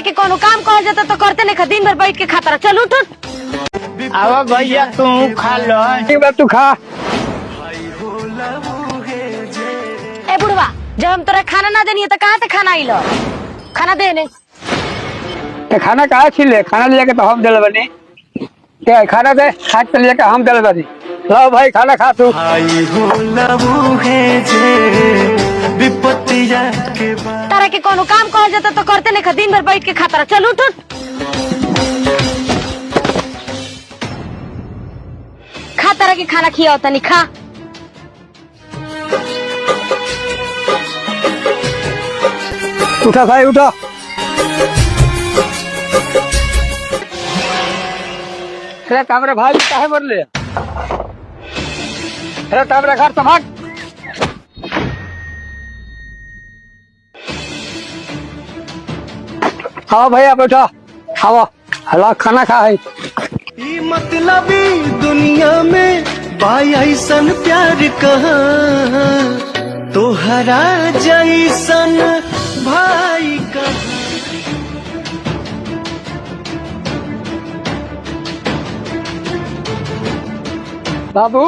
के कोनो काम कह जाता तो करते नहीं, दिन भर बैठ के खाता रहा। चल उठ। आवा भैया तू खा लो। एक बार तू खा। ए बुढ़वा, जब हम तोरा खाना ना देनी है तो कहाँ से खाना आई लो? खाना दे ने। तो खाना कहाँ छिले? खाना ले के तो हम दिल बनी क्या? खाना दे, खाद के लेके हम दिल बनी। लो भाई खाना खा तू। तारा के कोनो काम कह जाता तो करते नहीं, दिन भर बैठ के खाता रहा। चल उठ। खा, तारा के खाना खिया होता नहीं, खा। उठा भाई उठा। अरे तामरे भाई काहे बोले? अरे तामरे घर संभाल। हाँ भैया बैठो, आओ हला खाना खा है। मतलबी दुनिया में भाई ऐसन प्यार कहाँ, तोहरा जैसन भाई का। बाबू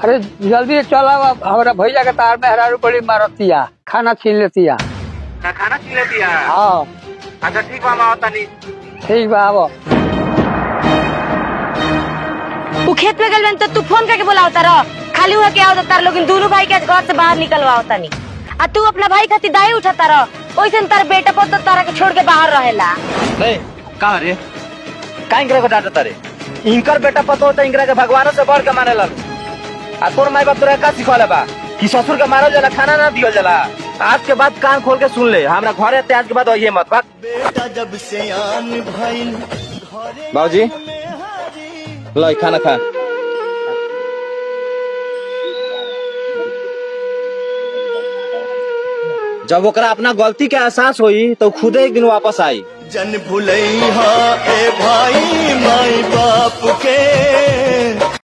अरे जल्दी चल, हमारा भैया के तार में हरारू पड़ी मारतिया, खाना छीन लेतिया। खाना छीन लेतिया? हाँ अच्छा ठीक बा, माँ तनी। ठीक बा आवो। तू खेत में गल तो तू फोन करके बुलावता रह, खाली हुआ क्या होता तार लोग दोनों भाई के घर से बाहर निकलवाता नहीं। आ तू अपना भाई खाती दाई उठाता रह, वैसे तार बेटा पर तो तारा के छोड़ के बाहर रहेला। नहीं कहाँ रे? का इंकरा को डांटता रे? इनकर बेटा पतो होता इंकरा के भगवानों से बढ़ के माने ला। आ तोर माई बाप तोरा का सिखौले बा कि ससुर के मारल जाला, खाना ना दियल जाला? आज के बाद कान खोल के सुन ले, हमरा घरे आते आज के बाद ये मत भाग। बेटा जब से आन भइल बाबूजी लो खाना खा। जब ओकरा अपना गलती के एहसास होई तो खुदे एक दिन वापस आई। जन भुलैहा ए भाई माई बाप के,